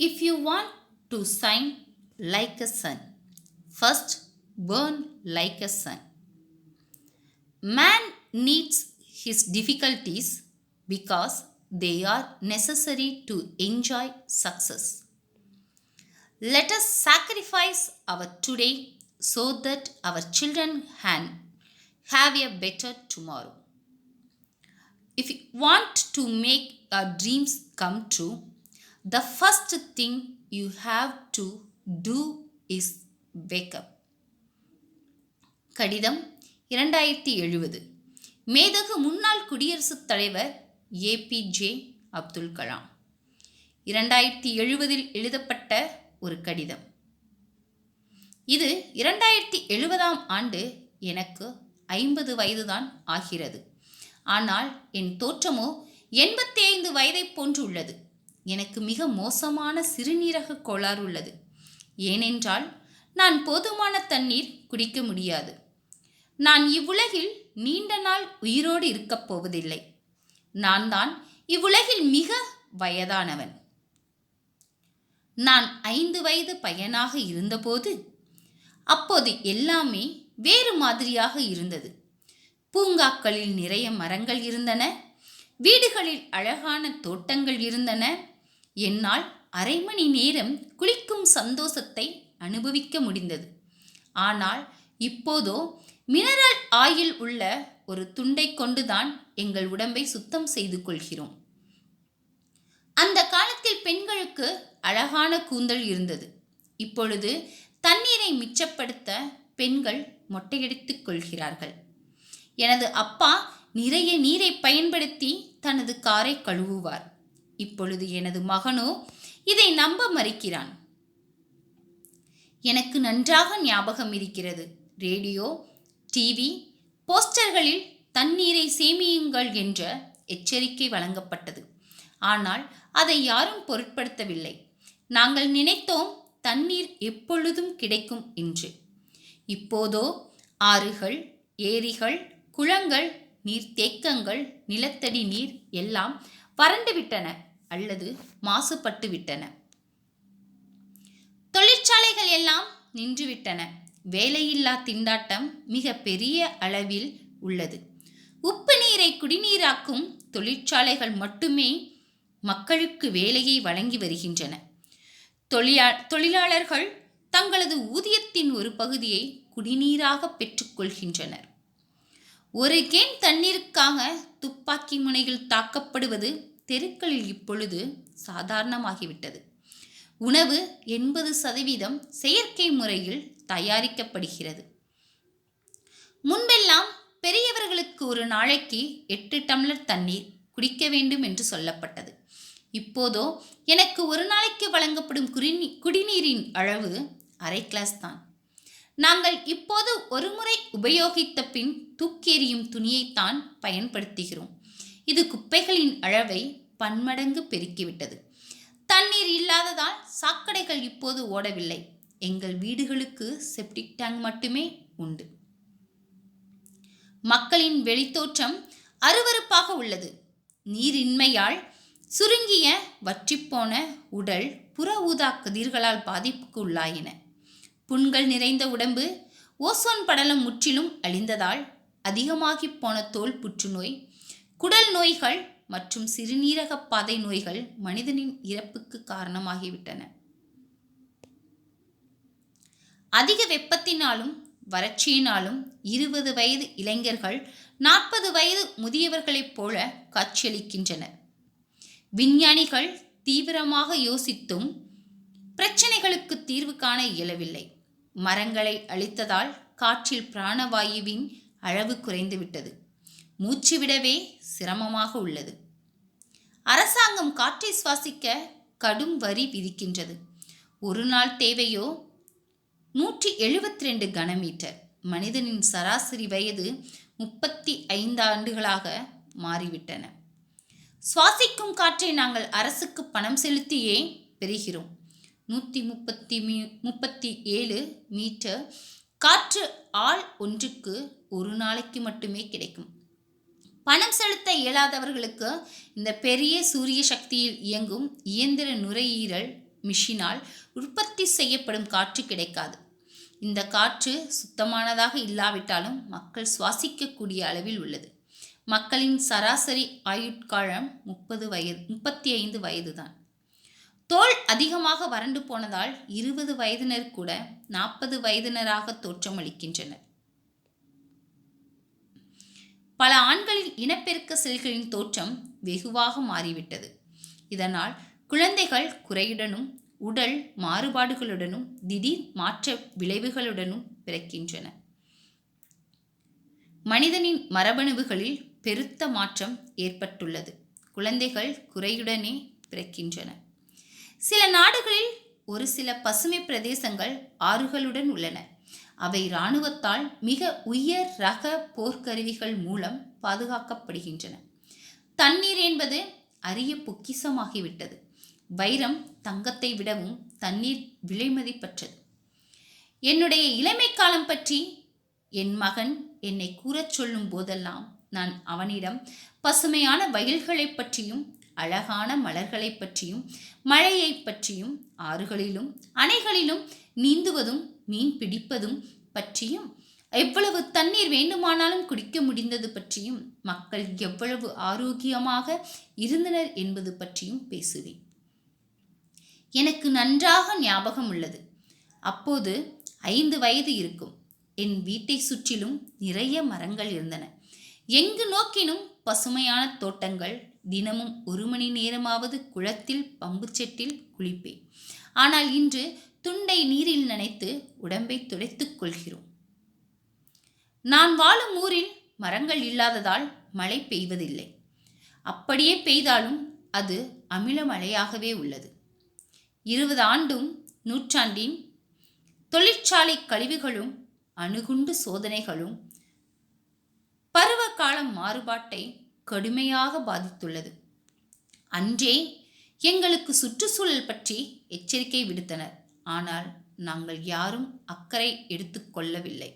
If you want to shine like a sun, first burn like a sun. Man needs his difficulties because they are necessary to enjoy success. Let us sacrifice our today so that our children can have a better tomorrow. If you want to make our dreams come true, the first thing you have to do is wake up. கடிதம் 2070. மேதகு முன்னாள் குடியரசுத் தலைவர் APJ Abdul Kalam. 2070 எழுதப்பட்ட ஒரு கடிதம். இது 2070 ஆண்டு எனக்கு 50 வயதுதான் ஆகிறது. ஆனால் என் தோற்றமோ 85 வயதை போன்று உள்ளது. எனக்கு மிக மோசமான சிறுநீரக கோளாறு உள்ளது. ஏனென்றால் நான் போதுமான தண்ணீர் குடிக்க முடியாது. நான் இவ்வுலகில் நீண்ட நாள் உயிரோடு இருக்கப் போவதில்லை. நான் தான் இவ்வுலகில் மிக வயதானவன். நான் 5 வயது பையனாக இருந்தபோது அப்போது எல்லாமே வேறு மாதிரியாக இருந்தது. பூங்காக்களில் நிறைய மரங்கள் இருந்தன. வீடுகளில் அழகான தோட்டங்கள் இருந்தன. என்னால் அரை மணி நேரம் குளிக்கும் சந்தோஷத்தை அனுபவிக்க முடிந்தது. ஆனால் இப்போதோ மினரல் ஆயில் உள்ள ஒரு துண்டை கொண்டுதான் எங்கள் உடம்பை சுத்தம் செய்து கொள்கிறோம். அந்த காலத்தில் பெண்களுக்கு அழகான கூந்தல் இருந்தது. இப்பொழுது தண்ணீரை மிச்சப்படுத்த பெண்கள் மொட்டையடித்துக் கொள்கிறார்கள். எனது அப்பா நிறைய நீரை பயன்படுத்தி தனது காரை கழுவுவார். இப்பொழுது எனது மகனோ இதை நம்ப மறுக்கிறான். எனக்கு நன்றாக ஞாபகம் இருக்கிறது. ரேடியோ, டிவி, போஸ்டர்களில் தண்ணீரை சேமியுங்கள் என்ற எச்சரிக்கை வழங்கப்பட்டது. ஆனால் அதை யாரும் பொருட்படுத்தவில்லை. நாங்கள் நினைத்தோம் தண்ணீர் எப்பொழுதும் கிடைக்கும் என்று. இப்போதோ ஆறுகள், ஏரிகள், குளங்கள், நீர்த்தேக்கங்கள், நிலத்தடி நீர் எல்லாம் வறண்டு விட்டன அல்லது மாசுபட்டு விட்டன. தொழிற்சாலைகள் எல்லாம் நின்றுவிட்டன. வேலையில்லா திண்டாட்டம் மிக பெரிய அளவில் உள்ளது. உப்பு நீரை குடிநீராக்கும் தொழிற்சாலைகள் மட்டுமே மக்களுக்கு வேலையை வழங்கி வருகின்றன. தொழிலாளர்கள் தங்களது ஊதியத்தின் ஒரு பகுதியை குடிநீராக பெற்றுக்கொள்கின்றனர். ஒரு கேன் தண்ணீருக்காக துப்பாக்கி முனையில் தாக்கப்படுவது தெருக்களில் இப்பொழுது சாதாரணமாகிவிட்டது. உணவு 80% செயற்கை முறையில் தயாரிக்கப்படுகிறது. முன்பெல்லாம் பெரியவர்களுக்கு ஒரு நாளைக்கு 8 டம்ளர் தண்ணீர் குடிக்க வேண்டும் என்று சொல்லப்பட்டது. இப்போதோ எனக்கு ஒரு நாளைக்கு வழங்கப்படும் குடிநீரின் அளவு அரை கிளாஸ் தான். நாங்கள் இப்போது ஒரு முறை உபயோகித்த பின் தூக்கி எறியும் துணியைத்தான் பயன்படுத்துகிறோம். இது குப்பைகளின் அளவை பன்மடங்கு பெருக்கிவிட்டது. தண்ணீர் இல்லாததால் சாக்கடைகள் இப்போது ஓடவில்லை. எங்கள் வீடுகளுக்கு செப்டிக் டேங்க் மட்டுமே உண்டு. மக்களின் வெளித்தோற்றம் அருவருப்பாக உள்ளது. நீரின்மையால் சுருங்கிய வற்றிப்போன உடல் புற ஊதா கதிர்களால் பாதிப்புக்கு உள்ளாயின. புண்கள் நிறைந்த உடம்பு, ஓசோன் படலம் முற்றிலும் அழிந்ததால் அதிகமாகி போன தோல் புற்றுநோய், குடல் நோய்கள் மற்றும் சிறுநீரக பாதை நோய்கள் மனிதனின் இறப்புக்கு காரணமாகிவிட்டன. அதிக வெப்பத்தினாலும் வறட்சியினாலும் 20 வயது இளைஞர்கள் 40 வயது முதியவர்களைப் போல காட்சியளிக்கின்றனர். விஞ்ஞானிகள் தீவிரமாக யோசித்தும் பிரச்சனைகளுக்கு தீர்வு காண இயலவில்லை. மரங்களை அழித்ததால் காற்றில் பிராணவாயுவின் அளவு குறைந்துவிட்டது. மூச்சுவிடவே சிரமமாக உள்ளது. அரசாங்கம் காற்றை சுவாசிக்க கடும் வரி விதிக்கின்றது. ஒரு நாள் தேவையோ 172 கனமீட்டர். மனிதனின் சராசரி வயது 35 ஆண்டுகளாக மாறிவிட்டன. சுவாசிக்கும் காற்றை நாங்கள் அரசுக்கு பணம் செலுத்தியே பெறுகிறோம். 137 மீட்டர் காற்று ஆள் ஒன்றுக்கு ஒரு நாளைக்கு மட்டுமே கிடைக்கும். பணம் செலுத்த இயலாதவர்களுக்கு இந்த பெரிய சூரிய சக்தியில் இயங்கும் இயந்திர நுரையீரல் மிஷினால் உற்பத்தி செய்யப்படும் காற்று கிடைக்காது. இந்த காற்று சுத்தமானதாக இல்லாவிட்டாலும் மக்கள் சுவாசிக்கக்கூடிய அளவில் உள்ளது. மக்களின் சராசரி ஆயுட்காலம் 35 வயதுதான். தோல் அதிகமாக வறண்டு போனதால் 20 வயதினர் கூட 40 வயதினராக தோற்றமளிக்கின்றனர். பல ஆண்களின் இனப்பெருக்க செல்களின் தோற்றம் வெகுவாக மாறிவிட்டது. இதனால் குழந்தைகள் குறையுடனும் உடல் மாறுபாடுகளுடனும் திடீர் மாற்ற விளைவுகளுடனும் பிறக்கின்றன. மனிதனின் மரபணுவுகளில் பெருத்த மாற்றம் ஏற்பட்டுள்ளது. குழந்தைகள் குறையுடனே பிறக்கின்றன. சில நாடுகளில் ஒரு சில பசுமை பிரதேசங்கள் ஆறுகளுடன் உள்ளன. அவை இராணுவத்தால் மிக உயர் ரக போர்க்கருவிகள் மூலம் பாதுகாக்கப்படுகின்றன. தண்ணீர் என்பது அரிய பொக்கிஷமாகிவிட்டது. வைரம் தங்கத்தை விடவும் தண்ணீர் விலைமதிப்பற்றது. என்னுடைய இளமை காலம் பற்றி என் மகன் என்னை கூறச் சொல்லும் போதெல்லாம் நான் அவனிடம் பசுமையான வயல்களை பற்றியும் அழகான மலர்களை பற்றியும் மழையை பற்றியும் ஆறுகளிலும் அணைகளிலும் நீந்துவதும் மீன் பிடிப்பதும் பற்றியும் எவ்வளவு தண்ணீர் வேண்டுமானாலும் குடிக்க முடிந்தது பற்றியும் மக்கள் எவ்வளவு ஆரோக்கியமாக இருந்தனர் என்பது பற்றியும் பேசுவேன். எனக்கு நன்றாக ஞாபகம் உள்ளது. அப்போது 5 வயது இருக்கும். என் வீட்டை சுற்றிலும் நிறைய மரங்கள் இருந்தன. எங்கு நோக்கினும் பசுமையான தோட்டங்கள். தினமும் 1 மணி நேரமாவது குளத்தில் பம்பு செட்டில் குளிப்பேன். ஆனால் இன்று துண்டை நீரில் நனைத்து உடம்பை துடைத்துக் கொள்கிறோம். நான் வாழும் ஊரில் மரங்கள் இல்லாததால் மழை பெய்வதில்லை. அப்படியே பெய்தாலும் அது அமில மழையாகவே உள்ளது. 20 ஆண்டும் நூற்றாண்டின் தொழிற்சாலை கழிவுகளும் அணுகுண்டு சோதனைகளும் பருவகால மாறுபாட்டை கடுமையாக பாதித்துள்ளது. அன்றே எங்களுக்கு சுற்றுச்சூழல் பற்றி எச்சரிக்கை விடுத்தனர். ஆனால் நாங்கள் யாரும் அக்கறை எடுத்துக்கொள்ளவில்லை.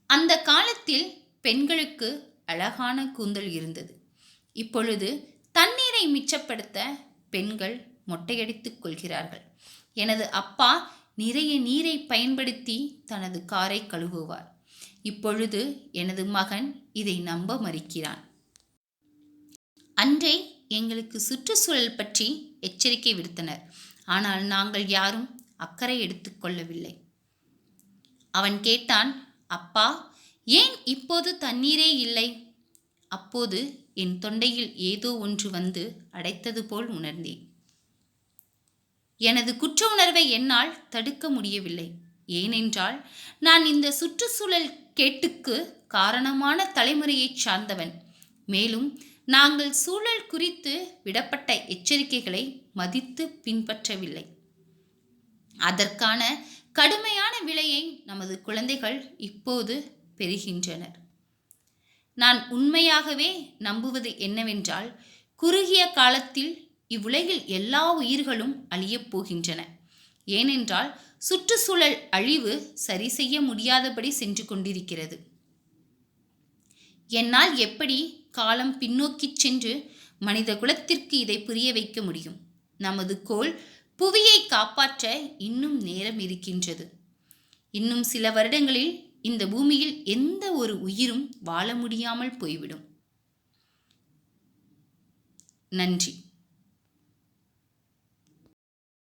அந்த காலத்தில் பெண்களுக்கு அழகான கூந்தல் இருந்தது. இப்பொழுது தண்ணீரை மிச்சப்படுத்த பெண்கள் மொட்டையடித்துக் கொள்கிறார்கள். எனது அப்பா நிறைய நீரை பயன்படுத்தி தனது காரை கழுவுவார். இப்பொழுது எனது மகன் இதை நம்ப மறுக்கிறான். அன்றே எங்களுக்கு சுற்றுச்சூழல் பற்றி எச்சரிக்கை விடுத்தனர். ஆனால் நாங்கள் யாரும் அக்கறை எடுத்துக்கொள்ளவில்லை. அவன் கேட்டான், அப்பா, ஏன் இப்போது தண்ணீரே இல்லை? அப்போது என் தொண்டையில் ஏதோ ஒன்று வந்து அடைத்தது போல் உணர்ந்தேன். எனது குற்ற உணர்வை என்னால் தடுக்க முடியவில்லை. ஏனென்றால் நான் இந்த சுற்றுச்சூழல் கேட்டுக்கு காரணமான தலைமுறையைச் சார்ந்தவன். மேலும் நாங்கள் சூழல் குறித்து விடப்பட்ட எச்சரிக்கைகளை மதித்து பின்பற்றவில்லை. அதற்கான கடுமையான விலையை நமது குழந்தைகள் இப்போது பெறுகின்றனர். நான் உண்மையாகவே நம்புவது என்னவென்றால், குறுகிய காலத்தில் இவ்வுலகில் எல்லா உயிர்களும் அழியப் போகின்றன. ஏனென்றால் சுற்றுச்சூழல் அழிவு சரி செய்ய முடியாதபடி சென்று கொண்டிருக்கிறது. என்னால் எப்படி காலம் பின்னோக்கி சென்று மனித குலத்திற்கு இதை புரிய வைக்க முடியும்? நமது கோள் புவியை காப்பாற்ற இன்னும் நேரம் இருக்கின்றது. இன்னும் சில வருடங்களில் இந்த பூமியில் எந்த ஒரு உயிரும் வாழ முடியாமல் போய்விடும். நன்றி.